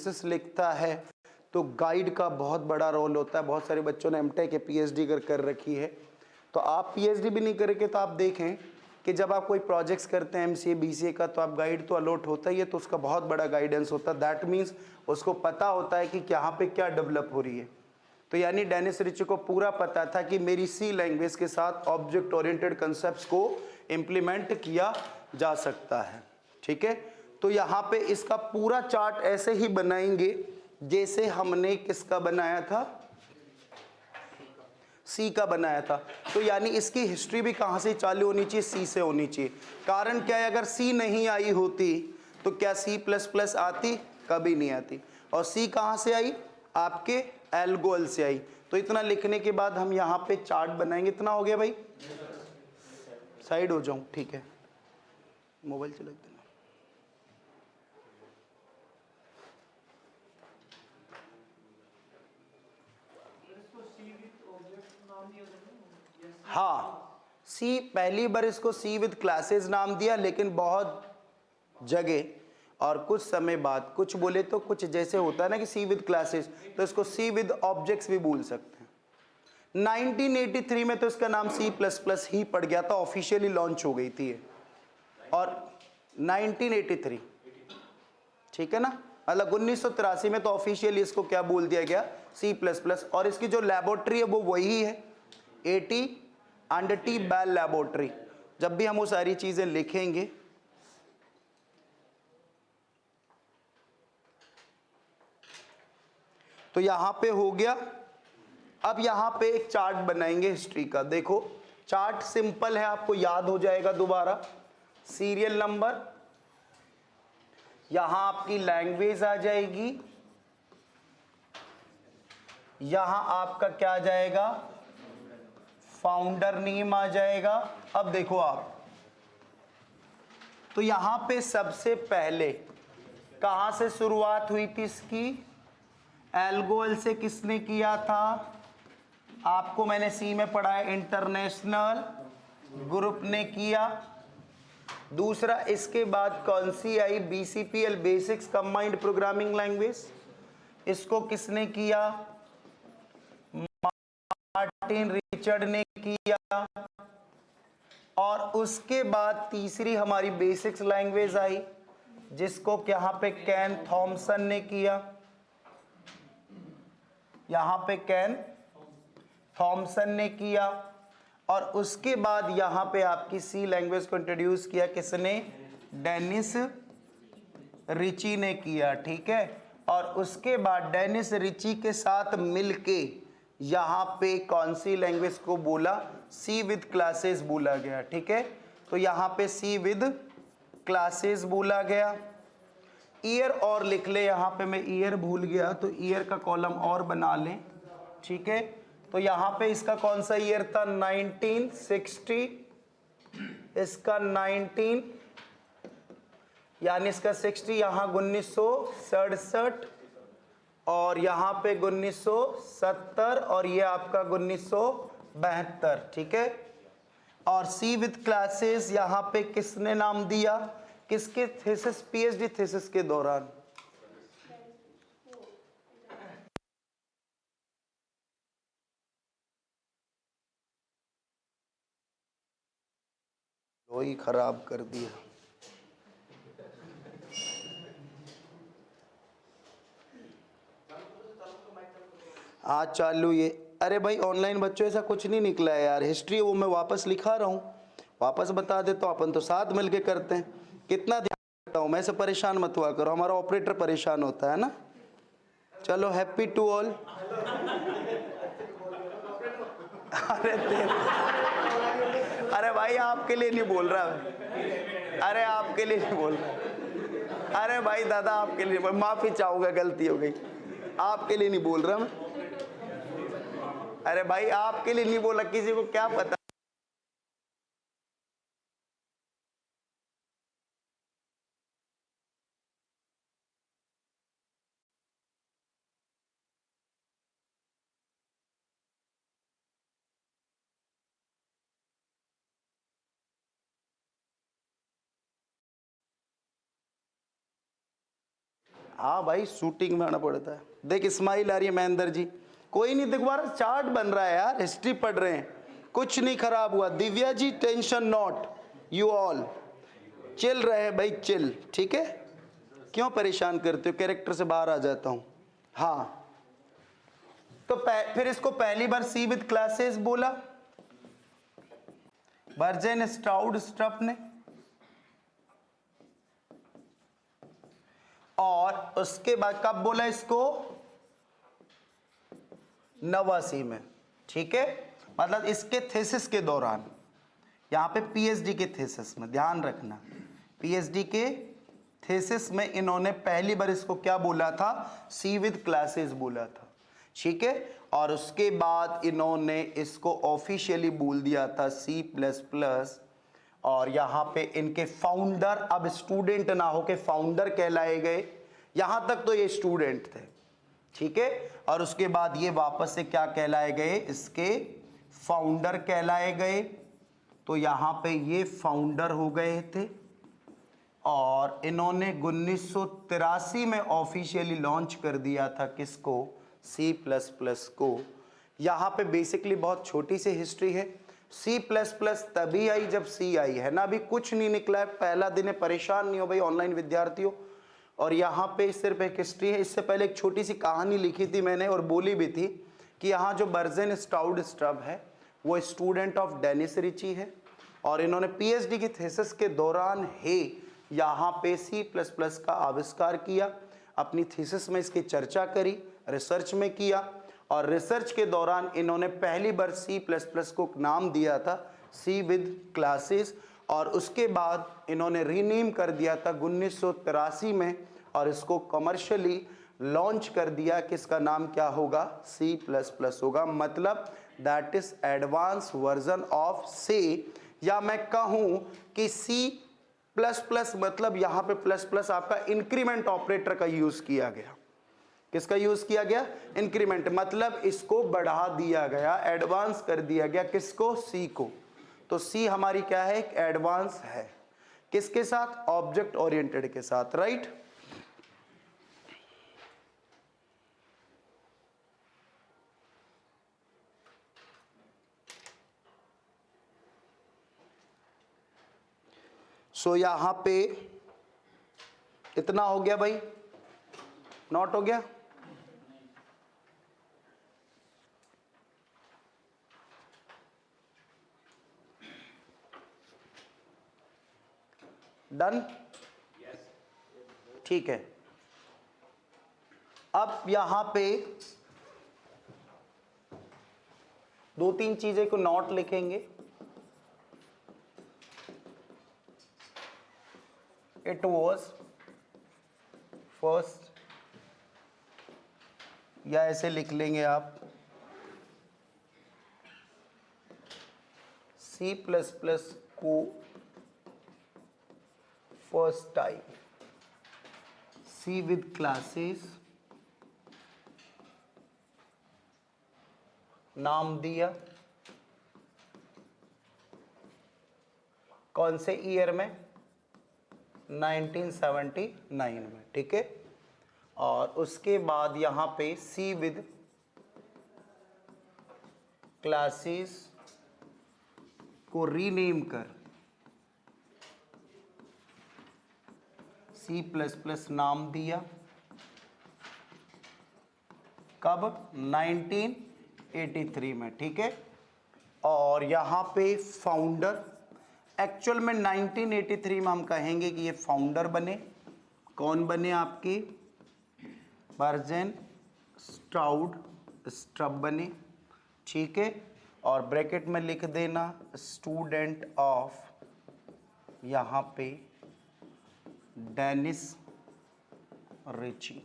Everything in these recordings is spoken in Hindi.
थीसिस लिखता है तो गाइड का बहुत बड़ा रोल होता है। बहुत सारे बच्चों ने एमटेक या पीएचडी कर रखी है, तो आप पीएचडी भी नहीं करेंगे तो आप देखें कि जब आप कोई प्रोजेक्ट्स करते हैं एमसीए बीसीए का, तो आप गाइड तो अलॉट होता ही है, तो उसका बहुत बड़ा गाइडेंस होता है। दैट मीन्स उसको पता होता है कि यहाँ पे क्या डेवलप हो रही है। तो यानी डेनिस रिची को पूरा पता था कि मेरी सी लैंग्वेज के साथ ऑब्जेक्ट ओरिएंटेड कंसेप्ट्स को इम्प्लीमेंट किया जा सकता है। ठीक है, तो यहाँ पे इसका पूरा चार्ट ऐसे ही बनाएंगे जैसे हमने किसका बनाया था, सी का बनाया था। तो यानी इसकी हिस्ट्री भी कहाँ से चालू होनी चाहिए, सी से होनी चाहिए। कारण क्या है, अगर सी नहीं आई होती तो क्या सी प्लस प्लस आती, कभी नहीं आती। और सी कहाँ से आई, आपके एल्गोल से आई। तो इतना लिखने के बाद हम यहाँ पे चार्ट बनाएंगे। इतना हो गया भाई, साइड हो जाऊं, ठीक है, मोबाइल चला देना। हाँ, सी पहली बार इसको सी विद क्लासेस नाम दिया, लेकिन बहुत जगह और कुछ समय बाद कुछ बोले तो कुछ जैसे होता है ना कि सी विद क्लासेस, तो इसको सी विद ऑब्जेक्ट्स भी बोल सकते हैं। 1983 में तो इसका नाम सी प्लस प्लस ही पड़ गया था, ऑफिशियली लॉन्च हो गई थी ये। और 1983, ठीक है ना, मतलब 1983 में तो ऑफिशियली इसको क्या बोल दिया गया, सी प्लस प्लस। और इसकी जो लेबोरेटरी है वो वही है, AT&T बेल लेबोरेटरी। जब भी हम वो सारी चीजें लिखेंगे तो यहां पे हो गया। अब यहां पे एक चार्ट बनाएंगे हिस्ट्री का। देखो चार्ट सिंपल है, आपको याद हो जाएगा दोबारा। सीरियल नंबर, यहां आपकी लैंग्वेज आ जाएगी, यहां आपका क्या आ जाएगा, फाउंडर नेम आ जाएगा। अब देखो आप, तो यहां पे सबसे पहले कहां से शुरुआत हुई थी इसकी, एल्गोल से किसने किया था, आपको मैंने सी में पढ़ा है, इंटरनेशनल ग्रुप ने किया। दूसरा, इसके बाद कौन सी आई, BCPL basics combined programming language, इसको किसने किया, मार्टिन रिचर्ड ने किया। और उसके बाद तीसरी हमारी बेसिक्स लैंग्वेज आई, जिसको यहां पे कैन थॉमसन ने किया, यहां पे कैन थॉमसन ने किया। और उसके बाद यहां पे आपकी सी लैंग्वेज को इंट्रोड्यूस किया किसने, डेनिस रिची ने किया। ठीक है, और उसके बाद डेनिस रिची के साथ मिलके यहां पे कौन सी लैंग्वेज को बोला, सी विद क्लासेस बोला गया। ठीक है, तो यहां पे सी विद क्लासेस बोला गया। ईयर और लिख ले, यहां पे मैं ईयर भूल गया तो ईयर का कॉलम और बना लें। ठीक है, तो यहां पे इसका कौन सा ईयर था, 1960, इसका 19, यानी इसका 60, यहां 1967, और यहां पे 1970, और ये आपका 1972। ठीक है, और सी विद क्लासेस यहां पे किसने नाम दिया, किसके थीसिस, पीएचडी थीसिस के दौरान, वही खराब कर दिया। आज चालू ये, अरे भाई ऑनलाइन बच्चों ऐसा कुछ नहीं निकला है यार, हिस्ट्री वो मैं वापस लिखा रहा हूँ, वापस बता देता हूँ, अपन तो साथ मिलके करते हैं। कितना ध्यान रखता हूँ मैं, से परेशान मत हुआ करो, हमारा ऑपरेटर परेशान होता है ना। चलो हैप्पी टू ऑल। अरे भाई आपके लिए नहीं बोल रहा, अरे आपके लिए नहीं बोल रहा, अरे भाई दादा आपके लिए, माफी चाहूंगा, गलती हो गई, आपके लिए नहीं बोल रहा मैं। अरे भाई आपके लिए नहीं बोला, किसी को क्या पता। हाँ भाई, शूटिंग में आना पड़ता है। देख स्माइल आ रही है महेंद्र जी। कोई नहीं, दोबारा चार्ट बन रहा है यार, हिस्ट्री पढ़ रहे हैं, कुछ नहीं खराब हुआ। Divya ji tension not, you all chill रहे हैं भाई, चिल, ठीक है। क्यों परेशान करते हो, कैरेक्टर से बाहर आ जाता हूं। हाँ, तो फिर इसको पहली बार सी विद क्लासेस बोला बर्जेन स्ट्राउड स्ट्रप ने, और उसके बाद कब बोला इसको, नवासी में, ठीक है। मतलब इसके थीसिस के दौरान, यहां पे पीएचडी के थीसिस में ध्यान रखना, पीएचडी के थीसिस में इन्होंने पहली बार इसको क्या बोला था, सी विद क्लासेस बोला था, ठीक है। और उसके बाद इन्होंने इसको ऑफिशियली बोल दिया था सी प्लस प्लस। और यहाँ पे इनके फाउंडर, अब स्टूडेंट ना हो के फाउंडर कहलाए गए, यहां तक तो ये स्टूडेंट थे, ठीक है। और उसके बाद ये वापस से क्या कहलाए गए, इसके फाउंडर कहलाए गए। तो यहां पे ये फाउंडर हो गए थे, और इन्होंने 1983 में ऑफिशियली लॉन्च कर दिया था किसको, सी प्लस प्लस को। यहाँ पे बेसिकली बहुत छोटी सी हिस्ट्री है। सी प्लस प्लस तभी आई जब सी आई, है ना, अभी कुछ नहीं निकला है, पहला दिन है, परेशान नहीं हो भाई ऑनलाइन विद्यार्थियों। और यहाँ पे सिर्फ एक हिस्ट्री है। इससे पहले एक छोटी सी कहानी लिखी थी मैंने और बोली भी थी कि यहाँ जो बर्जेन स्ट्राउड स्ट्रब है वो स्टूडेंट ऑफ डेनिस रिची है, और इन्होंने पीएचडी की थीसिस के दौरान ही यहाँ पे सी प्लस प्लस का आविष्कार किया, अपनी थीसिस में इसकी चर्चा करी, रिसर्च में किया, और रिसर्च के दौरान इन्होंने पहली बार सी प्लस प्लस को नाम दिया था सी विद क्लासेस, और उसके बाद इन्होंने रीनेम कर दिया था 1983 में, और इसको कमर्शियली लॉन्च कर दिया कि इसका नाम क्या होगा, सी प्लस प्लस होगा। मतलब that is advance version of C, या मैं कहूं कि सी प्लस प्लस, मतलब यहां पे प्लस प्लस आपका इंक्रीमेंट ऑपरेटर का यूज किया गया। किसका यूज किया गया, इंक्रीमेंट, मतलब इसको बढ़ा दिया गया, एडवांस कर दिया गया, किसको, सी को। तो सी हमारी क्या है, एक एडवांस है, किसके साथ, ऑब्जेक्ट ओरिएंटेड के साथ, राइट। सो यहां पे इतना हो गया भाई, नोट हो गया। डन, ठीक है। अब यहां पे दो तीन चीजें को नोट लिखेंगे। इट वॉज फर्स्ट, या ऐसे लिख लेंगे आप, सी प्लस प्लस को first time C with classes नाम दिया, कौन से ईयर में, 1979 में, ठीक है। और उसके बाद यहां पे सी विद क्लासेस को रीनेम कर सी प्लस प्लस नाम दिया, कब, 1983 में, ठीक है। और यहां पे फाउंडर, एक्चुअल में 1983 में हम कहेंगे कि ये फाउंडर बने, कौन बने आपके, बर्जेन स्ट्राउड स्ट्रब बने, ठीक है। और ब्रैकेट में लिख देना स्टूडेंट ऑफ, यहाँ पे डेनिस रिची।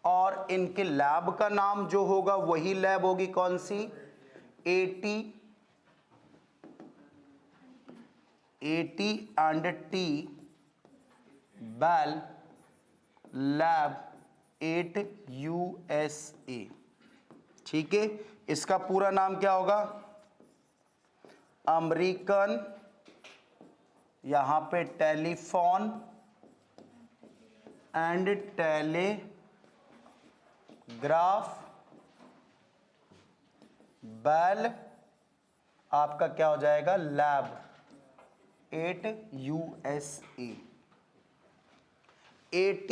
और इनके लैब का नाम जो होगा वही लैब होगी, कौन सी, AT&T बेल लैब 8 USA, ठीक है। इसका पूरा नाम क्या होगा, अमेरिकन, यहां पे टेलीफोन एंड टेलीग्राफ बेल आपका क्या हो जाएगा, lab at USA। AT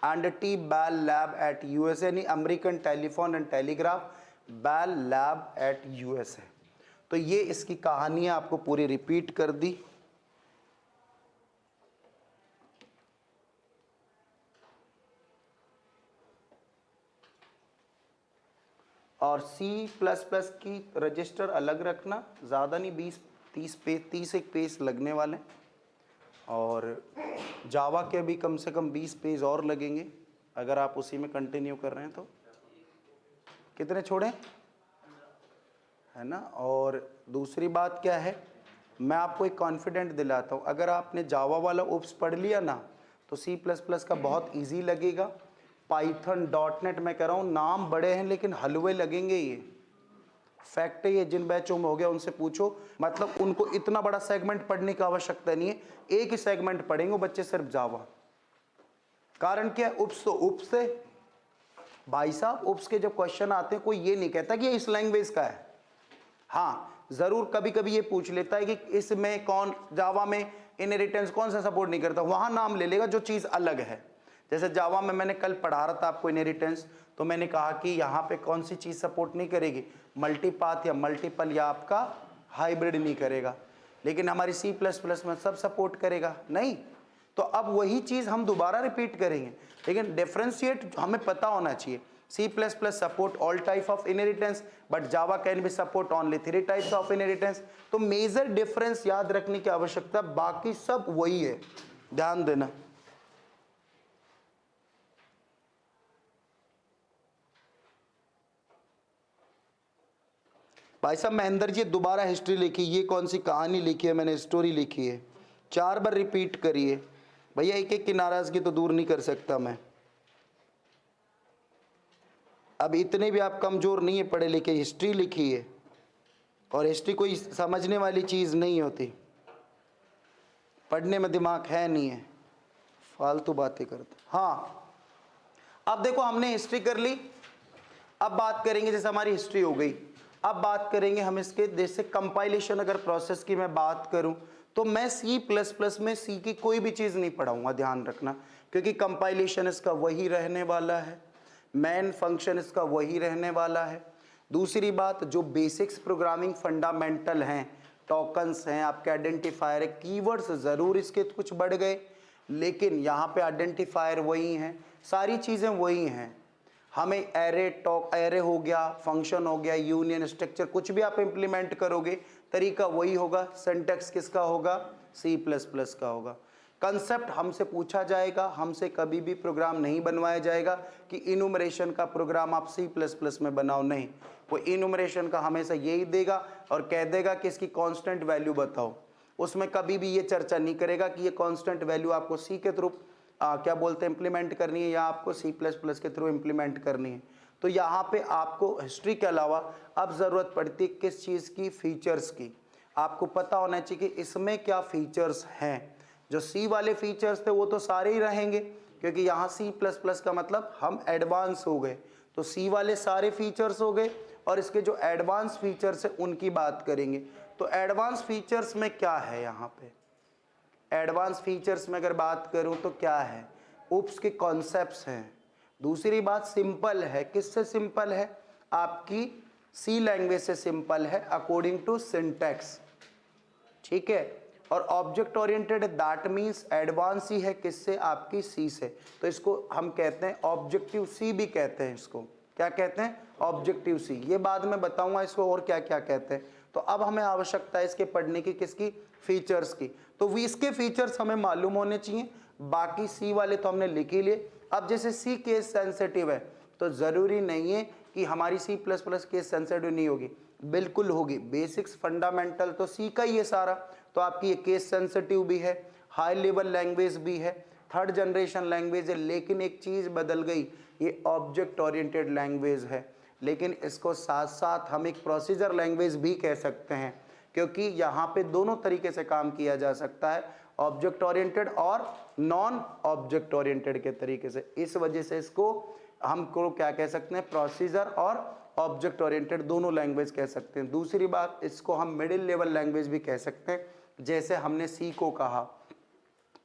and T Bell Lab at USA यानी American telephone and telegraph Bell lab at USA। तो ये इसकी कहानी है, आपको पूरी रिपीट कर दी। और C++ की रजिस्टर अलग रखना, ज़्यादा नहीं, 20-30 एक पेज लगने वाले हैं। और जावा के भी कम से कम 20 पेज और लगेंगे अगर आप उसी में कंटिन्यू कर रहे हैं तो। कितने छोड़े है ना। और दूसरी बात क्या है, मैं आपको एक कॉन्फिडेंट दिलाता हूँ, अगर आपने जावा वाला ओप्स पढ़ लिया ना तो C++ का बहुत इजी लगेगा। पाइथन .NET मैं कह रहा हूँ, नाम बड़े हैं लेकिन हलवे लगेंगे। ये फैक्ट है, ये जिन बैचों में हो गया उनसे पूछो, मतलब उनको इतना बड़ा सेगमेंट पढ़ने की आवश्यकता नहीं है, एक ही सेगमेंट पढ़ेंगे वो बच्चे, सिर्फ जावा। कारण क्या है, उप्स तो उप्स से भाई साहब, उप्स के जब क्वेश्चन आते हैं कोई ये नहीं कहता कि ये इस लैंग्वेज का है। हाँ जरूर कभी कभी ये पूछ लेता है कि इसमें कौन, जावा में इनहेरिटेंस कौन सा सपोर्ट नहीं करता, वहां नाम ले लेगा जो चीज अलग है। जैसे जावा में मैंने कल पढ़ा रहा था आपको इनहेरिटेंस, तो मैंने कहा कि यहाँ पे कौन सी चीज सपोर्ट नहीं करेगी, मल्टीपाथ या मल्टीपल या आपका हाइब्रिड नहीं करेगा। लेकिन हमारी C++ में सब सपोर्ट करेगा नहीं। तो अब वही चीज हम दोबारा रिपीट करेंगे, लेकिन डिफरेंशिएट हमें पता होना चाहिए। C++ support all type of inheritance but Java can be support only 3 types of inheritance। तो मेजर डिफरेंस याद रखने की आवश्यकता, बाकी सब वही है, ध्यान देना। भाई साहब महेंद्र जी दोबारा हिस्ट्री लिखी, ये कौन सी कहानी लिखी है, मैंने स्टोरी लिखी है, 4 बार रिपीट करिए भैया, एक एक की नाराजगी तो दूर नहीं कर सकता मैं। अब इतने भी आप कमज़ोर नहीं है पढ़े लिखे, हिस्ट्री लिखी है और हिस्ट्री कोई समझने वाली चीज़ नहीं होती, पढ़ने में दिमाग है नहीं है, फालतू बातें करते। हाँ अब देखो हमने हिस्ट्री कर ली, अब बात करेंगे, जैसे हमारी हिस्ट्री हो गई, अब बात करेंगे हम इसके जैसे कंपाइलेशन। अगर प्रोसेस की मैं बात करूं तो मैं C++ में सी की कोई भी चीज़ नहीं पढ़ाऊंगा, ध्यान रखना, क्योंकि कंपाइलेशन इसका वही रहने वाला है, मेन फंक्शन इसका वही रहने वाला है। दूसरी बात, जो बेसिक्स प्रोग्रामिंग फंडामेंटल हैं, टोकन्स हैं, आपके आइडेंटिफायर है, कीवर्ड्स ज़रूर इसके कुछ बढ़ गए, लेकिन यहाँ पे आइडेंटिफायर वही हैं, सारी चीज़ें वही हैं। हमें एरे, टॉक एरे हो गया, फंक्शन हो गया, यूनियन, स्ट्रक्चर, कुछ भी आप इंप्लीमेंट करोगे तरीका वही होगा। सिंटैक्स किसका होगा, C++ का होगा। कंसेप्ट हमसे पूछा जाएगा, हमसे कभी भी प्रोग्राम नहीं बनवाया जाएगा कि इनुमरेशन का प्रोग्राम आप C++ में बनाओ, नहीं, वो इनुमरेशन का हमेशा यही देगा और कह देगा कि इसकी कांस्टेंट वैल्यू बताओ। उसमें कभी भी ये चर्चा नहीं करेगा कि ये कांस्टेंट वैल्यू आपको C के थ्रू क्या बोलते हैं इंप्लीमेंट करनी है या आपको C++ के थ्रू इंप्लीमेंट करनी है। तो यहाँ पे आपको हिस्ट्री के अलावा अब ज़रूरत पड़ती है किस चीज़ की, फीचर्स की। आपको पता होना चाहिए कि इसमें क्या फीचर्स हैं। जो C वाले फीचर्स थे वो तो सारे ही रहेंगे, क्योंकि यहाँ C++ का मतलब हम एडवांस हो गए, तो C वाले सारे फीचर्स हो गए और इसके जो एडवांस फीचर्स है उनकी बात करेंगे। तो एडवांस फीचर्स में क्या है, यहाँ पे एडवांस फीचर्स में अगर बात करूं तो क्या है, उप्स के कॉन्सेप्ट्स हैं। दूसरी बात सिंपल है, किससे सिंपल है, आपकी C लैंग्वेज से सिंपल है अकॉर्डिंग टू सिंटैक्स, ठीक है। और object oriented that means advance ही है, किससे, आपकी C से। तो इसको हम कहते हैं ऑब्जेक्टिव C भी कहते हैं, इसको क्या कहते हैं, ऑब्जेक्टिव C। ये बाद में बताऊंगा इसको और क्या क्या कहते हैं। तो अब हमें आवश्यकता है इसके पढ़ने की, किसकी, फीचर्स की। तो इसके फीचर्स हमें मालूम होने चाहिए, बाकी C वाले तो हमने लिख ही लिए। अब जैसे C केस सेंसिटिव है तो ज़रूरी नहीं है कि हमारी C++ केस सेंसिटिव नहीं होगी, बिल्कुल होगी। बेसिक्स फंडामेंटल तो C का ही है सारा, तो आपकी ये केस सेंसिटिव भी है, हाई लेवल लैंग्वेज भी है, 3rd जनरेशन लैंग्वेज है। लेकिन एक चीज़ बदल गई, ये ऑब्जेक्ट ओरिएंटेड लैंग्वेज है, लेकिन इसको साथ साथ हम एक प्रोसीजर लैंग्वेज भी कह सकते हैं, क्योंकि यहाँ पे दोनों तरीके से काम किया जा सकता है। ऑब्जेक्ट ओरिएंटेड और नॉन ऑब्जेक्ट ओरिएंटेड के तरीके से। इस वजह से इसको हमको क्या कह सकते हैं, प्रोसीजर और ऑब्जेक्ट ओरिएंटेड दोनों लैंग्वेज कह सकते हैं। दूसरी बात, इसको हम मिडिल लेवल लैंग्वेज भी कह सकते हैं, जैसे हमने सी को कहा।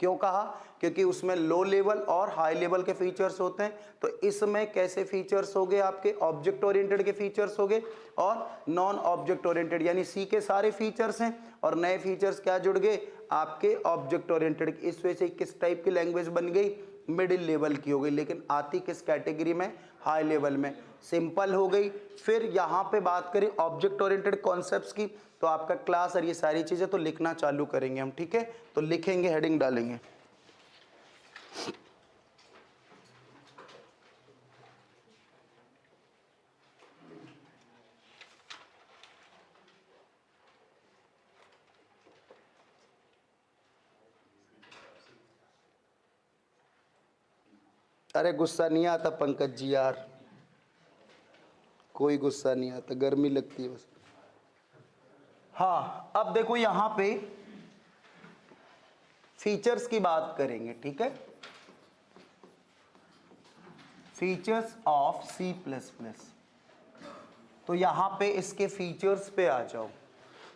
क्यों कहा? क्योंकि उसमें लो लेवल और हाई लेवल के फीचर्स होते हैं। तो इसमें कैसे फीचर्स हो गए आपके, ऑब्जेक्ट ओरिएंटेड के फीचर्स हो गए और नॉन ऑब्जेक्ट ओरिएंटेड, यानी सी के सारे फीचर्स हैं और नए फीचर्स क्या जुड़ गए आपके ऑब्जेक्ट ओरिएंटेड। इस वजह से किस टाइप की लैंग्वेज बन गई, मिडिल लेवल की हो गई। लेकिन आती किस कैटेगरी में, हाई लेवल में, सिंपल हो गई। फिर यहाँ पे बात करें ऑब्जेक्ट ओरिएंटेड कॉन्सेप्ट्स की, तो आपका क्लास और ये सारी चीजें तो लिखना चालू करेंगे हम, ठीक है। तो लिखेंगे, हेडिंग डालेंगे। अरे गुस्सा नहीं आता पंकज जी यार, कोई गुस्सा नहीं आता, गर्मी लगती है बस। हाँ, अब देखो यहां पे फीचर्स की बात करेंगे, ठीक है। Features of C plus plus, तो यहां पे इसके फीचर्स पे आ जाओ।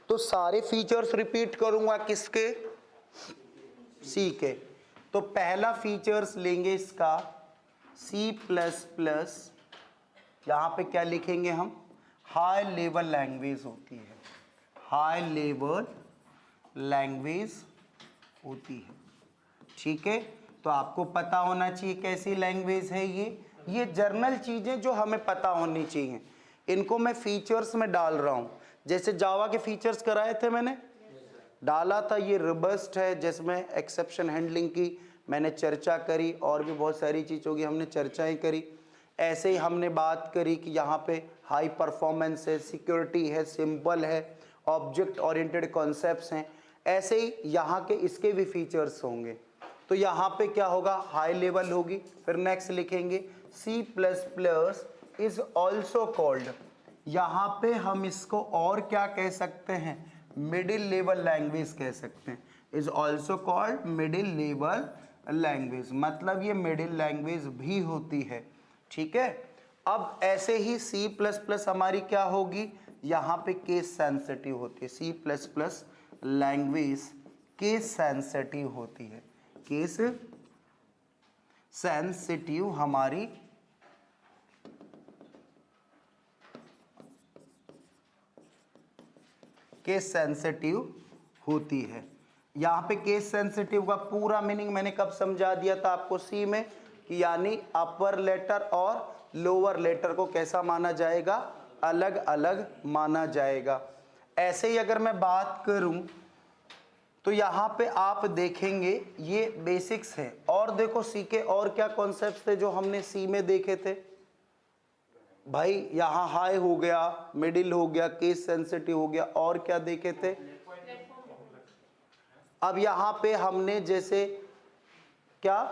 तो सारे फीचर्स रिपीट करूंगा किसके, सी के। तो पहला फीचर्स लेंगे इसका सी प्लस प्लस, यहां पे क्या लिखेंगे हम, हाई लेवल लैंग्वेज होती है, हाई लेवल लैंग्वेज होती है, ठीक है। तो आपको पता होना चाहिए कैसी लैंग्वेज है ये जर्नल चीजें जो हमें पता होनी चाहिए, इनको मैं फीचर्स में डाल रहा हूं। जैसे जावा के फीचर्स कराए थे मैंने, डाला था, ये रोबस्ट है, जिसमें एक्सेप्शन हैंडलिंग की मैंने चर्चा करी और भी बहुत सारी चीज़ों की हमने चर्चाएं करी। ऐसे ही हमने बात करी कि यहाँ पे हाई परफॉर्मेंस है, सिक्योरिटी है, सिंपल है, ऑब्जेक्ट ओरिएंटेड कॉन्सेप्ट्स हैं। ऐसे ही यहाँ के इसके भी फीचर्स होंगे। तो यहाँ पे क्या होगा, हाई लेवल होगी। फिर नेक्स्ट लिखेंगे C plus plus is also called, यहाँ पे हम इसको और क्या कह सकते हैं, मिडिल लेवल लैंग्वेज कह सकते हैं। Is also called middle level language, मतलब ये मिडिल लैंग्वेज भी होती है, ठीक है। अब ऐसे ही सी प्लस प्लस हमारी क्या होगी, यहाँ पे केस सेंसिटिव होती है। C plus plus language case sensitive होती है, केस सेंसिटिव हमारी केस सेंसिटिव होती है। यहाँ पे केस सेंसिटिव का पूरा मीनिंग मैंने कब समझा दिया था आपको सी में, कि यानी अपर लेटर और लोअर लेटर को कैसा माना जाएगा, अलग अलग माना जाएगा। ऐसे ही अगर मैं बात करूं तो यहाँ पे आप देखेंगे ये बेसिक्स है। और देखो सी के और क्या कॉन्सेप्ट्स थे जो हमने सी में देखे थे भाई, यहाँ हाई हो गया, मिडिल हो गया, केस सेंसिटिव हो गया, और क्या देखे थे। अब यहाँ पे हमने जैसे क्या,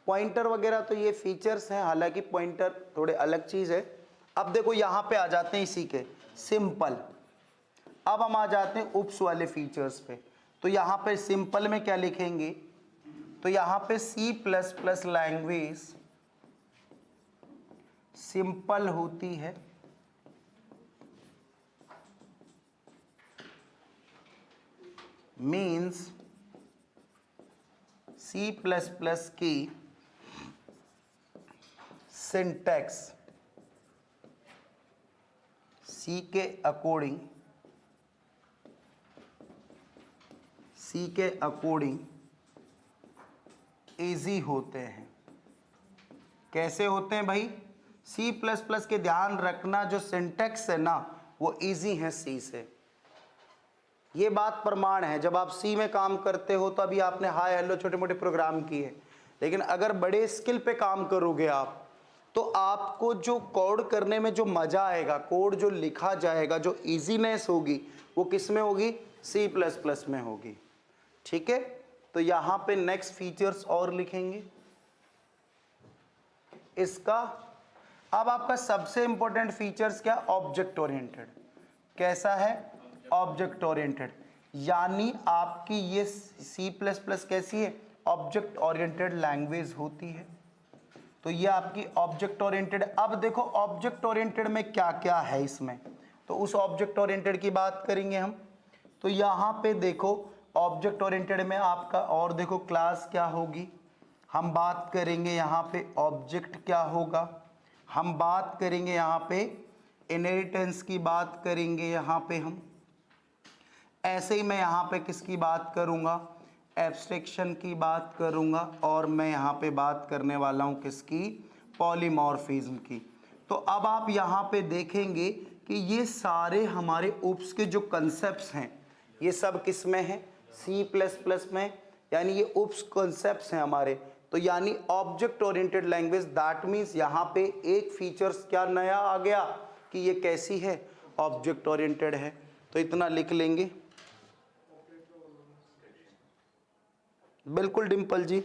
पॉइंटर वगैरह, तो ये फीचर्स हैं, हालांकि पॉइंटर थोड़े अलग चीज है। अब देखो यहाँ पे आ जाते हैं इसी के सिंपल। अब हम आ जाते हैं उप्स वाले फीचर्स पे। तो यहाँ पे सिंपल में क्या लिखेंगे, तो यहाँ पे C plus plus language simple होती है, मीन्स सी प्लस प्लस की सिंटैक्स सी के अकॉर्डिंग इजी होते हैं। कैसे होते हैं भाई, सी प्लस प्लस के ध्यान रखना, जो सिंटैक्स है ना वो इजी है सी से। ये बात प्रमाण है, जब आप सी में काम करते हो तो अभी आपने हाय हेलो छोटे मोटे प्रोग्राम किए, लेकिन अगर बड़े स्किल पे काम करोगे आप, तो आपको जो कोड करने में जो मजा आएगा, कोड जो लिखा जाएगा, जो इजीनेस होगी, वो किस में होगी, सी प्लस प्लस में होगी, ठीक है। तो यहां पे नेक्स्ट फीचर्स और लिखेंगे इसका। अब आपका सबसे इंपॉर्टेंट फीचर्स क्या, ऑब्जेक्ट ओरिएंटेड। कैसा है, ऑब्जेक्ट ओरिएंटेड। यानी आपकी ये C++ कैसी है, ऑब्जेक्ट ओरिएंटेड लैंग्वेज होती है। तो ये आपकी ऑब्जेक्ट ओरिएंटेड। अब देखो ऑब्जेक्ट ओरिएंटेड में क्या क्या है इसमें, तो उस ऑब्जेक्ट ओरिएंटेड की बात करेंगे हम। तो यहाँ पे देखो ऑब्जेक्ट ओरिएंटेड में आपका, और देखो क्लास क्या होगी, हम बात करेंगे यहाँ पे ऑब्जेक्ट क्या होगा, हम बात करेंगे यहाँ पे इनहेरिटेंस की बात करेंगे यहाँ पे हम। ऐसे ही मैं यहाँ पे किसकी बात करूँगा, एब्स्ट्रैक्शन की बात करूँगा, और मैं यहाँ पे बात करने वाला हूँ किसकी, पॉलीमॉर्फिज्म की। तो अब आप यहाँ पे देखेंगे कि ये सारे हमारे उप्स के जो कंसेप्ट्स हैं ये सब किस में है, C++ में, यानी ये उप्स कंसेप्ट्स हैं हमारे। तो यानी object oriented language, that means यहाँ पे एक फीचर्स क्या नया आ गया कि ये कैसी है, ऑब्जेक्ट ओरिएंटेड है। तो इतना लिख लेंगे। बिल्कुल डिम्पल जी।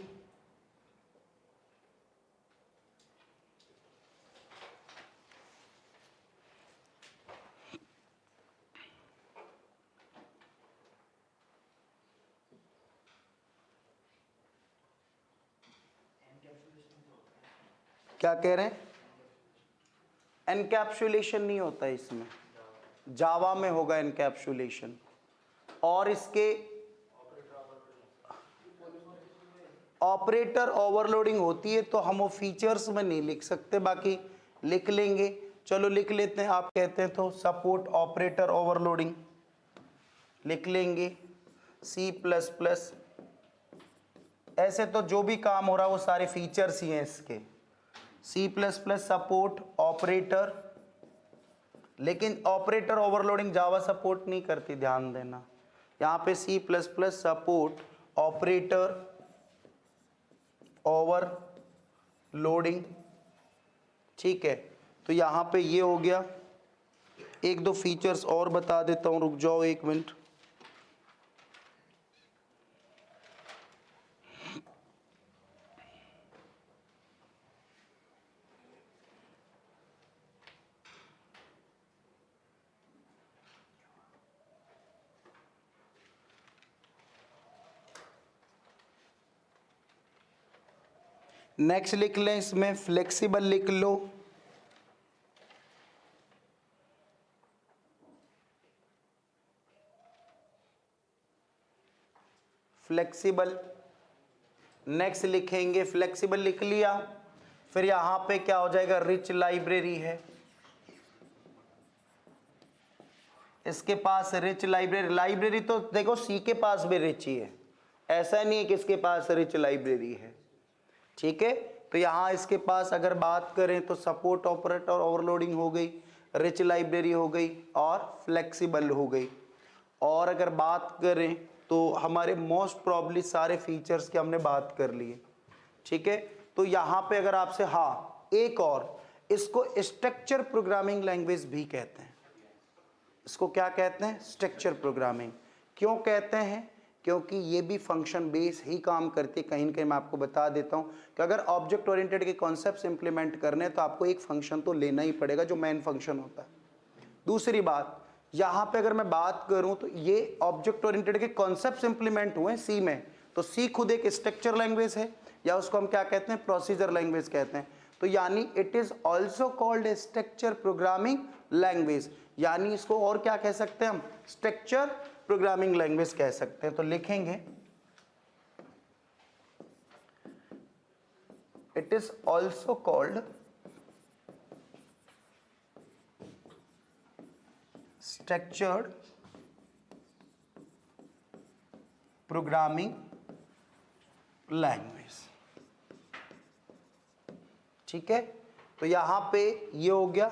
क्या कह रहे हैं, एनकैप्सुलेशन नहीं होता है इसमें, जावा में होगा एनकैप्सुलेशन। और इसके ऑपरेटर ओवरलोडिंग होती है, तो हम वो फीचर्स में नहीं लिख सकते, बाकी लिख लेंगे। चलो लिख लेते हैं, आप कहते हैं तो सपोर्ट ऑपरेटर ओवरलोडिंग लिख लेंगे। C++, ऐसे तो जो भी काम हो रहा है वो सारे फीचर्स ही हैं इसके। C++ सपोर्ट ऑपरेटर, लेकिन ऑपरेटर ओवरलोडिंग जावा सपोर्ट नहीं करती, ध्यान देना। यहाँ पे C++ सपोर्ट ऑपरेटर ओवरलोडिंग, ठीक है। तो यहाँ पे ये हो गया। एक दो फीचर्स और बता देता हूँ, रुक जाओ एक मिनट। नेक्स्ट लिख लें, इसमें फ्लेक्सिबल लिख लो। फ्लेक्सिबल, नेक्स्ट लिखेंगे फ्लेक्सिबल, लिख लिया। फिर यहां पे क्या हो जाएगा, रिच लाइब्रेरी है, इसके पास रिच लाइब्रेरी। लाइब्रेरी तो देखो सी के पास भी रिच ही है, ऐसा नहीं है कि इसके पास रिच लाइब्रेरी है, ठीक है। तो यहाँ इसके पास अगर बात करें तो सपोर्ट ऑपरेटर ओवरलोडिंग हो गई, रिच लाइब्रेरी हो गई, और फ्लेक्सिबल हो गई। और अगर बात करें तो हमारे मोस्ट प्रॉब्ली सारे फीचर्स की हमने बात कर लिए, ठीक है। तो यहाँ पे अगर आपसे, हाँ एक और, इसको स्ट्रक्चर प्रोग्रामिंग लैंग्वेज भी कहते हैं। इसको क्या कहते हैं, स्ट्रक्चर प्रोग्रामिंग। क्यों कहते हैं, क्योंकि ये भी फंक्शन बेस ही काम करती है। कहीं ना कहीं मैं आपको बता देता हूँ कि अगर ऑब्जेक्ट ओरिएंटेड के कॉन्सेप्ट्स इंप्लीमेंट करने हैं तो आपको एक फंक्शन तो लेना ही पड़ेगा जो मेन फंक्शन होता है। दूसरी बात, यहाँ पे अगर मैं बात करूँ तो ये ऑब्जेक्ट ओरिएंटेड के कॉन्सेप्ट्स इंप्लीमेंट हुए सी में, तो सी खुद एक स्ट्रक्चर लैंग्वेज है, या उसको हम क्या कहते हैं, प्रोसीजर लैंग्वेज कहते हैं। तो यानी it is also called structure programming language, यानी इसको और क्या कह सकते हैं हम, स्ट्रक्चर प्रोग्रामिंग लैंग्वेज कह सकते हैं। तो लिखेंगे it is also called structured programming language, ठीक है। तो यहां पे ये हो गया।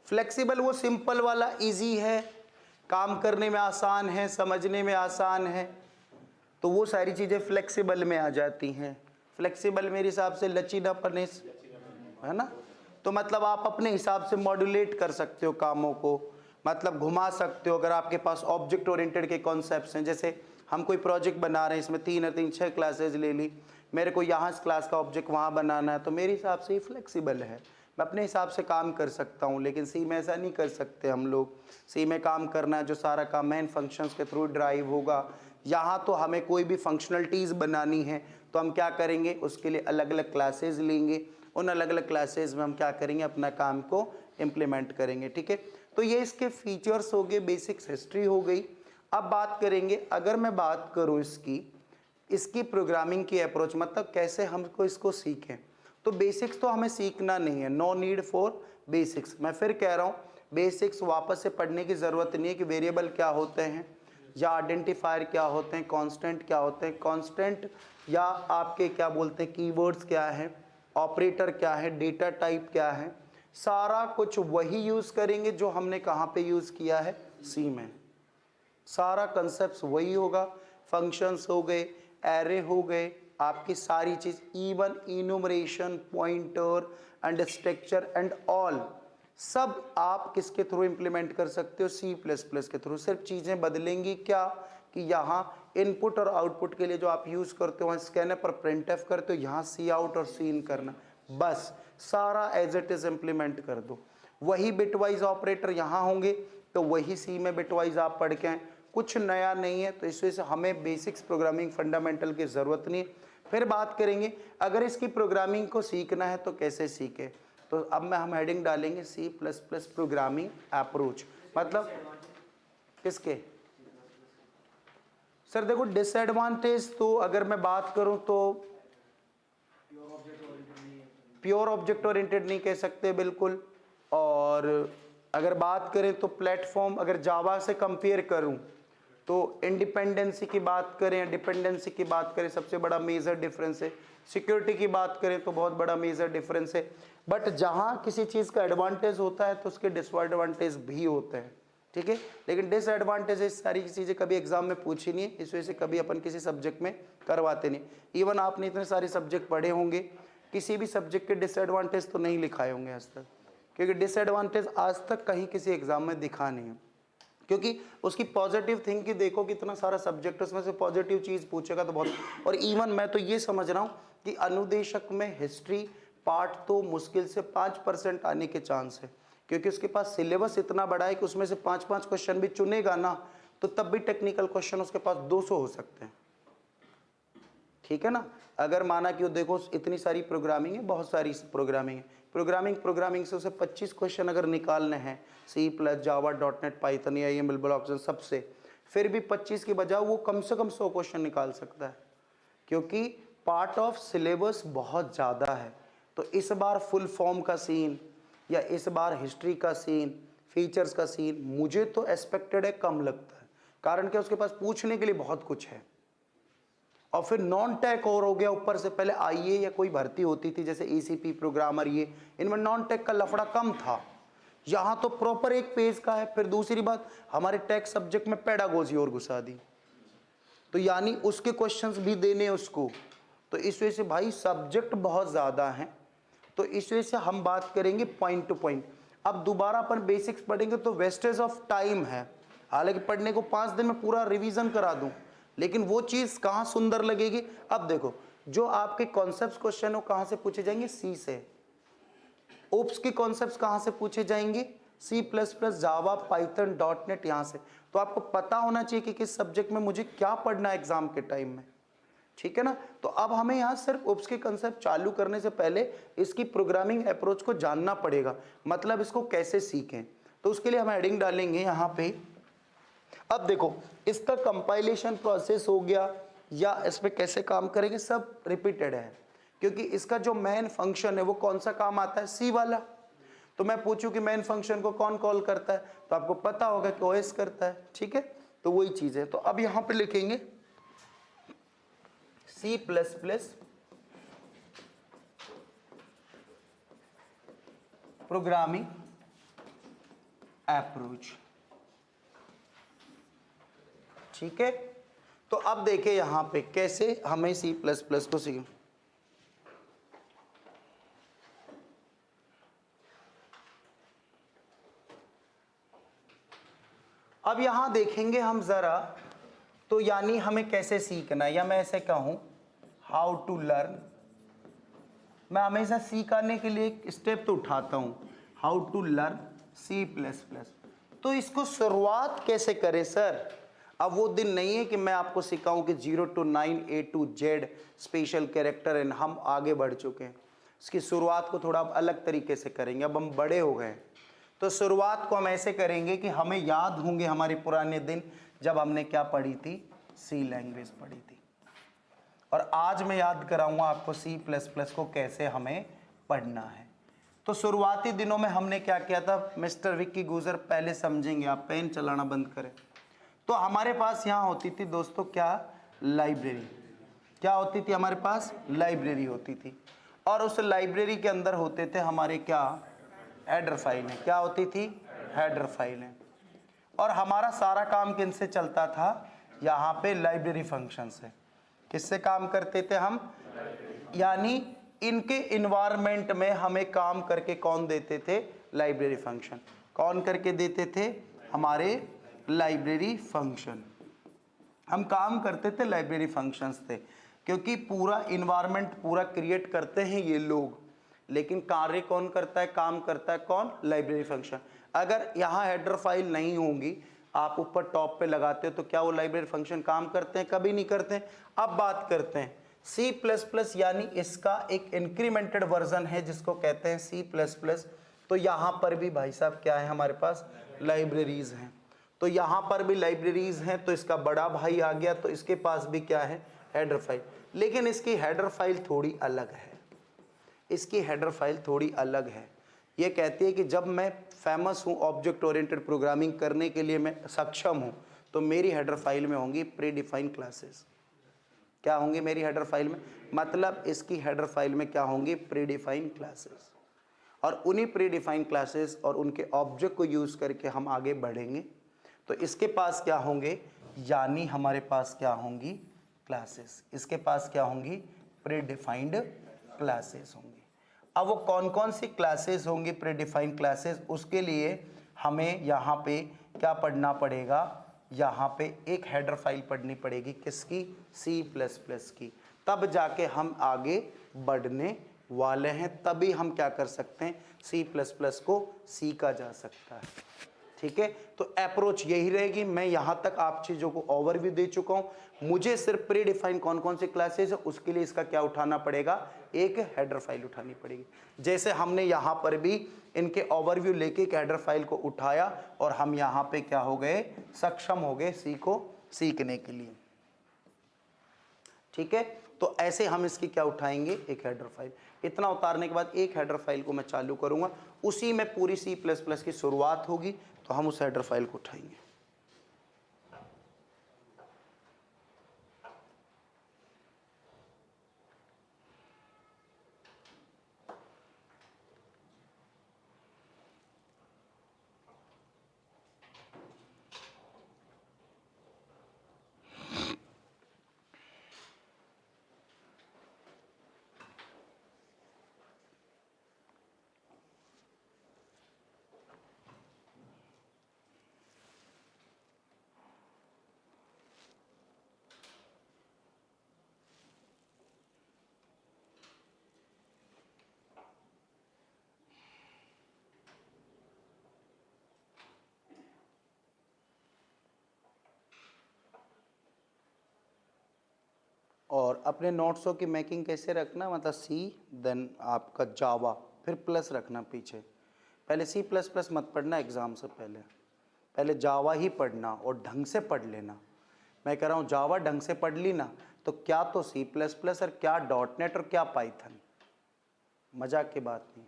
फ्लेक्सिबल वो सिंपल वाला, इजी है, काम करने में आसान है, समझने में आसान है, तो वो सारी चीज़ें फ्लेक्सिबल में आ जाती हैं। फ्लेक्सिबल मेरे हिसाब से लचीलापन है ना, तो मतलब आप अपने हिसाब से मॉड्यूलेट कर सकते हो कामों को, मतलब घुमा सकते हो। अगर आपके पास ऑब्जेक्ट ओरिएंटेड के कॉन्सेप्ट्स हैं, जैसे हम कोई प्रोजेक्ट बना रहे हैं, इसमें 6 क्लासेज ले ली, मेरे को यहाँ इस क्लास का ऑब्जेक्ट वहाँ बनाना है, तो मेरे हिसाब से ये फ्लेक्सिबल है। मैं अपने हिसाब से काम कर सकता हूँ, लेकिन सी में ऐसा नहीं कर सकते हम लोग। सी में काम करना है जो सारा काम मेन फंक्शंस के थ्रू ड्राइव होगा। यहाँ तो हमें कोई भी फंक्शनलिटीज़ बनानी है तो हम क्या करेंगे, उसके लिए अलग अलग क्लासेस लेंगे, उन अलग अलग क्लासेस में हम क्या करेंगे, अपना काम को इम्प्लीमेंट करेंगे। ठीक है, तो ये इसके फीचर्स हो गए, बेसिक्स हिस्ट्री हो गई। अब बात करेंगे, अगर मैं बात करूँ इसकी प्रोग्रामिंग की अप्रोच, मतलब कैसे हमको इसको सीखें। तो बेसिक्स तो हमें सीखना नहीं है, नो नीड फॉर बेसिक्स। मैं फिर कह रहा हूँ, बेसिक्स वापस से पढ़ने की ज़रूरत नहीं है कि वेरिएबल क्या होते हैं या आइडेंटिफायर क्या होते हैं, कांस्टेंट क्या होते हैं, कांस्टेंट या आपके क्या बोलते हैं कीवर्ड्स क्या है, ऑपरेटर क्या है, डेटा टाइप क्या है, सारा कुछ वही यूज़ करेंगे जो हमने कहाँ पे यूज़ किया है, सी में। सारा कंसेप्ट वही होगा, फंक्शंस हो गए, एरे हो गए, आपकी सारी चीज़, even enumeration, pointer and structure and all, सब आप किसके थ्रू इंप्लीमेंट कर सकते हो, सी प्लस प्लस के थ्रू। सिर्फ चीज़ें बदलेंगी क्या कि यहाँ इनपुट और आउटपुट के लिए जो आप यूज़ करते हो स्कैनर पर प्रिंट एफ करते हो, यहाँ सी आउट और सी इन करना, बस सारा एज इट इज़ इम्प्लीमेंट कर दो। वही बिटवाइज ऑपरेटर यहाँ होंगे तो वही सी में बिटवाइज आप पढ़ के आए, कुछ नया नहीं है। तो इस वजह से हमें बेसिक्स प्रोग्रामिंग फंडामेंटल की ज़रूरत नहीं है। फिर बात करेंगे अगर इसकी प्रोग्रामिंग को सीखना है तो कैसे सीखे, तो अब हम हेडिंग डालेंगे C plus plus programming approach. मतलब किसके सर, देखो डिसएडवांटेज तो अगर मैं बात करूं तो प्योर ऑब्जेक्ट ओरिएंटेड नहीं कह सकते बिल्कुल। और अगर बात करें तो प्लेटफॉर्म, अगर जावा से कंपेयर करूं तो इंडिपेंडेंसी की बात करें, डिपेंडेंसी की बात करें, सबसे बड़ा मेजर डिफरेंस है। सिक्योरिटी की बात करें तो बहुत बड़ा मेजर डिफरेंस है। बट जहां किसी चीज़ का एडवांटेज होता है तो उसके डिसएडवांटेज भी होते हैं, ठीक है। लेकिन डिसएडवांटेजेस सारी चीज़ें कभी एग्जाम में पूछी नहीं है, इस वजह से कभी अपन किसी सब्जेक्ट में करवाते नहीं। इवन आपने इतने सारे सब्जेक्ट पढ़े होंगे, किसी भी सब्जेक्ट के डिसएडवांटेज तो नहीं लिखाए होंगे आज तक, क्योंकि डिसएडवांटेज आज तक कहीं किसी एग्जाम में दिखा नहीं है। क्योंकि उसकी पॉजिटिव थिंग की देखो कितना सारा सब्जेक्ट, उसमें से पॉजिटिव चीज़ पूछेगा तो बहुत। और इवन मैं तो ये समझ रहा हूँ कि अनुदेशक में हिस्ट्री पार्ट तो मुश्किल से 5% आने के चांस है, क्योंकि उसके पास सिलेबस इतना बड़ा है कि उसमें से 5-5 क्वेश्चन भी चुनेगा ना तो तब भी टेक्निकल क्वेश्चन उसके पास 200 हो सकते हैं, ठीक है ना। अगर माना कि वो देखो इतनी सारी प्रोग्रामिंग है, बहुत सारी प्रोग्रामिंग है, प्रोग्रामिंग से उसे 25 क्वेश्चन अगर निकालने हैं, C plus Java .NET Python या AML ब्लॉक्स सबसे, फिर भी 25 के बजाय वो कम से कम 100 क्वेश्चन निकाल सकता है, क्योंकि पार्ट ऑफ सिलेबस बहुत ज़्यादा है। तो इस बार फुल फॉर्म का सीन या इस बार हिस्ट्री का सीन, फीचर्स का सीन मुझे तो एक्सपेक्टेड है कम लगता है, कारण कि उसके पास पूछने के लिए बहुत कुछ है। और फिर नॉन टेक और हो गया ऊपर से, पहले आईए या कोई भर्ती होती थी जैसे ECP प्रोग्रामर, ये इनमें नॉन टेक का लफड़ा कम था, यहाँ तो प्रॉपर एक पेज का है। फिर दूसरी बात, हमारे टेक सब्जेक्ट में पेडागोजी और घुसा दी, तो यानी उसके क्वेश्चंस भी देने उसको। तो इस वजह से भाई सब्जेक्ट बहुत ज़्यादा हैं, तो इस वजह से हम बात करेंगे पॉइंट टू पॉइंट। अब दोबारा अपन बेसिक्स पढ़ेंगे तो वेस्टेज ऑफ टाइम है, हालांकि पढ़ने को 5 दिन में पूरा रिवीजन करा दूं, लेकिन वो चीज़ कहाँ सुंदर लगेगी। अब देखो जो आपके कॉन्सेप्ट क्वेश्चन हो कहाँ से पूछे जाएंगे, सी से। ओप्स के कॉन्सेप्ट्स कहाँ से पूछे जाएंगे, C plus plus Java Python .NET यहाँ से। तो आपको पता होना चाहिए कि किस सब्जेक्ट में मुझे क्या पढ़ना है एग्जाम के टाइम में, ठीक है ना। तो अब हमें यहाँ सिर्फ ओप्स के कंसेप्ट चालू करने से पहले इसकी प्रोग्रामिंग अप्रोच को जानना पड़ेगा, मतलब इसको कैसे सीखें। तो उसके लिए हम हेडिंग डालेंगे यहाँ पे। अब देखो इसका कंपाइलेशन प्रोसेस हो गया या इस पर कैसे काम करेंगे, सब रिपीटेड है, क्योंकि इसका जो मेन फंक्शन है वो कौन सा काम आता है, सी वाला। तो मैं पूछूं कि मेन फंक्शन को कौन कॉल करता है, तो आपको पता होगा कि OS करता है, ठीक है। तो वही चीज़ है। तो अब यहाँ पे लिखेंगे C++ प्रोग्रामिंग अप्रोच, ठीक है। तो अब देखें यहाँ पे कैसे हमें C++ को सीखें। अब यहां देखेंगे हम जरा, तो यानी हमें कैसे सीखना है, या मैं ऐसे कहूं हाउ टू लर्न मैं हमेशा सीखने के लिए एक स्टेप तो उठाता हूँ, हाउ टू लर्न C++। तो इसको शुरुआत कैसे करें सर? अब वो दिन नहीं है कि मैं आपको सिखाऊं कि 0 to 9 A to Z special character and हम आगे बढ़ चुके हैं। इसकी शुरुआत को थोड़ा अलग तरीके से करेंगे, अब हम बड़े हो गए। तो शुरुआत को हम ऐसे करेंगे कि हमें याद होंगे हमारे पुराने दिन जब हमने क्या पढ़ी थी, सी लैंग्वेज पढ़ी थी। और आज मैं याद कराऊंगा आपको C++ को कैसे हमें पढ़ना है। तो शुरुआती दिनों में हमने क्या किया था, मिस्टर विक्की गुजर पहले समझेंगे, आप पेन चलाना बंद करें। तो हमारे पास यहाँ होती थी दोस्तों क्या, लाइब्रेरी। क्या होती थी हमारे पास? लाइब्रेरी होती थी। और उस लाइब्रेरी के अंदर होते थे हमारे क्या, हेडर फाइलें। क्या होती थी? हेडर फाइलें। और हमारा सारा काम किन से चलता था? यहाँ पे लाइब्रेरी फंक्शन से। किससे काम करते थे हम? यानी इनके इन्वायरमेंट में हमें काम करके कौन देते थे? Library function. कौन करके देते थे? हमारे लाइब्रेरी फंक्शन। हम काम करते थे लाइब्रेरी फंक्शंस थे, क्योंकि पूरा इन्वायरमेंट पूरा क्रिएट करते हैं ये लोग, लेकिन कार्य कौन करता है, काम करता है कौन? Library function. अगर यहाँ हेडर फाइल नहीं होंगी, आप ऊपर टॉप पे लगाते हो, तो क्या वो लाइब्रेरी फंक्शन काम करते हैं? कभी नहीं करते हैं। अब बात करते हैं C++, यानी इसका एक इंक्रीमेंटेड वर्जन है जिसको कहते हैं C++। तो यहाँ पर भी भाई साहब क्या है हमारे पास? लाइब्रेरीज हैं। तो यहाँ पर भी लाइब्रेरीज हैं, तो इसका बड़ा भाई आ गया, तो इसके पास भी क्या है? Header file. लेकिन इसकी हेडर फाइल थोड़ी अलग है। इसकी हेडर फाइल थोड़ी अलग है। ये कहती है कि जब मैं फेमस हूँ, ऑब्जेक्ट ओरिएंटेड प्रोग्रामिंग करने के लिए मैं सक्षम हूँ, तो मेरी हेडर फाइल में होंगी प्री डिफाइंड क्लासेस। क्या होंगी मेरी हेडर फाइल में? मतलब इसकी हेडर फाइल में क्या होंगी? Pre defined classes. और उन्हीं प्री डिफाइंड क्लासेस और उनके ऑब्जेक्ट को यूज़ करके हम आगे बढ़ेंगे। तो इसके पास क्या होंगे? यानी हमारे पास क्या होंगी? क्लासेस। इसके पास क्या होंगी? प्री डिफाइंड क्लासेस होंगी। अब वो कौन कौन सी क्लासेस होंगी प्री डिफाइंड क्लासेस, उसके लिए हमें यहाँ पे क्या पढ़ना पड़ेगा? यहाँ पे एक हेडर फाइल पढ़नी पड़ेगी। किसकी? C++ की। तब जाके हम आगे बढ़ने वाले हैं, तभी हम क्या कर सकते हैं? C++ को सीखा जा सकता है। ठीक है, तो अप्रोच यही रहेगी। मैं यहां तक आप चीजों को ओवरव्यू दे चुका हूं। मुझे सिर्फ प्री डिफाइन कौन कौन सी क्लासेस है, उसके लिए इसका क्या उठाना पड़ेगा? एक हेडर फाइल उठानी पड़ेगी। जैसे हमने यहां पर भी इनके ओवरव्यू लेके एक हेडर फाइल को उठाया और हम यहां पे क्या हो गए? सक्षम हो गए सी को सीखने के लिए। ठीक है, तो ऐसे हम इसकी क्या उठाएंगे? एक हेडर फाइल। इतना उतारने के बाद एक हेडर फाइल को मैं चालू करूंगा, उसी में पूरी C++ की शुरुआत होगी, तो हम उस हेडर फाइल को उठाएंगे। और अपने नोट्सों की मैकिंग कैसे रखना, मतलब सी देन आपका जावा, फिर प्लस रखना पीछे। पहले C++ मत पढ़ना एग्ज़ाम से पहले, पहले जावा ही पढ़ना और ढंग से पढ़ लेना। मैं कह रहा हूँ जावा ढंग से पढ़ ली ना, तो क्या तो C++ और क्या .NET और क्या पाइथन, मजाक की बात नहीं।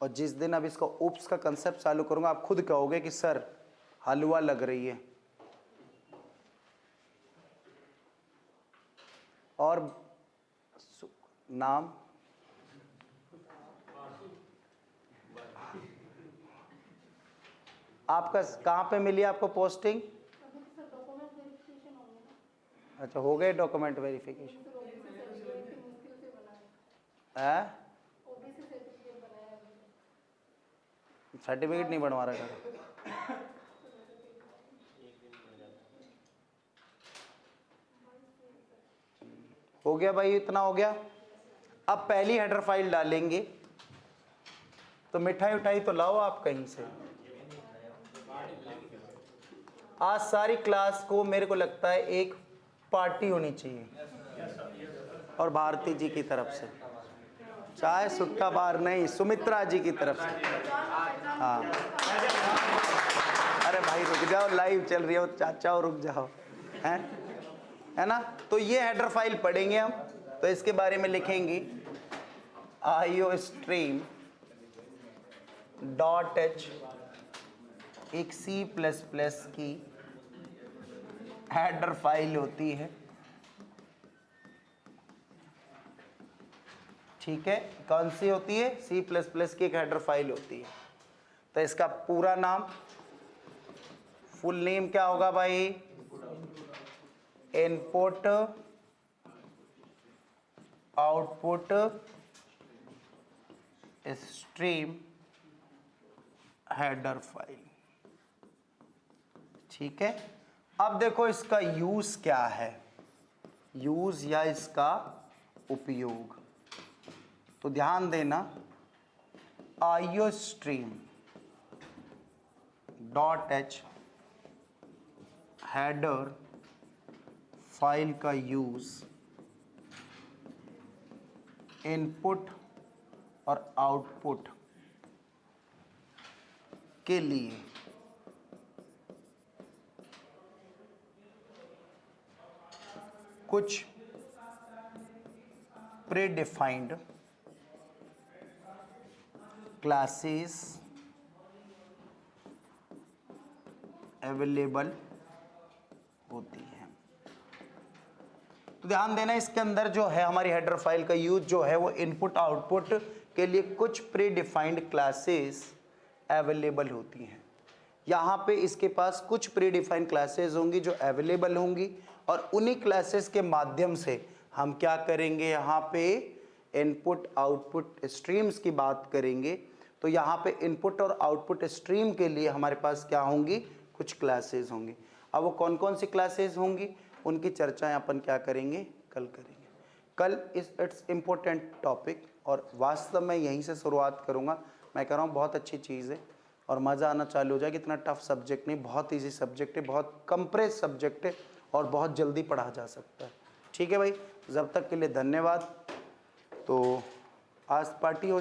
और जिस दिन अब इसका उप्स का कंसेप्ट चालू करूंगा, आप खुद कहोगे कि सर हलवा लग रही है। और नाम आपका कहाँ पे मिली आपको पोस्टिंग? अच्छा, हो गए डॉक्यूमेंट वेरिफिकेशन? सर्टिफिकेट नहीं बनवा रहा था? हो गया भाई, इतना हो गया। अब पहली हेडर फाइल डालेंगे, तो मिठाई उठाई तो लाओ आप कहीं से। आज सारी क्लास को मेरे को लगता है एक पार्टी होनी चाहिए, और भारती जी की तरफ से, चाहे सुट्टा बार नहीं, सुमित्रा जी की तरफ से। हाँ, अरे भाई रुक जाओ, लाइव चल रही हो चाचा, रुक जाओ, है ना। तो ये हेडर फाइल पढ़ेंगे हम, तो इसके बारे में लिखेंगे iostream .h, एक C++ की हेडर फाइल होती है, ठीक है। कौन सी होती है? C++ की एक हेडर फाइल होती है। तो इसका पूरा नाम, फुल नेम क्या होगा भाई? Input output stream header file, ठीक है। अब देखो इसका यूज क्या है, यूज या इसका उपयोग, तो ध्यान देना, iostream .h हेडर फाइल का यूज इनपुट और आउटपुट के लिए कुछ प्रीडिफाइंड क्लासेस अवेलेबल होती है। तो ध्यान देना, इसके अंदर जो है हमारी हेडर फाइल का यूज जो है वो इनपुट आउटपुट के लिए कुछ प्री डिफाइंड क्लासेस अवेलेबल होती हैं। यहाँ पे इसके पास कुछ प्री डिफाइंड क्लासेस होंगी जो अवेलेबल होंगी, और उन्हीं क्लासेस के माध्यम से हम क्या करेंगे, यहाँ पे इनपुट आउटपुट स्ट्रीम्स की बात करेंगे। तो यहाँ पे इनपुट और आउटपुट स्ट्रीम के लिए हमारे पास क्या होंगी, कुछ क्लासेस होंगी। अब वो कौन कौन सी क्लासेस होंगी, उनकी चर्चा अपन क्या करेंगे, कल करेंगे। कल इट्स इम्पोर्टेंट टॉपिक, और वास्तव में यहीं से शुरुआत करूँगा। मैं कह रहा हूँ बहुत अच्छी चीज़ है, और मज़ा आना चालू हो जाएगा। इतना टफ सब्जेक्ट नहीं, बहुत ईजी सब्जेक्ट है, बहुत कंप्रेस सब्जेक्ट है, और बहुत जल्दी पढ़ा जा सकता है। ठीक है भाई, जब तक के लिए धन्यवाद। तो आज पार्टी हो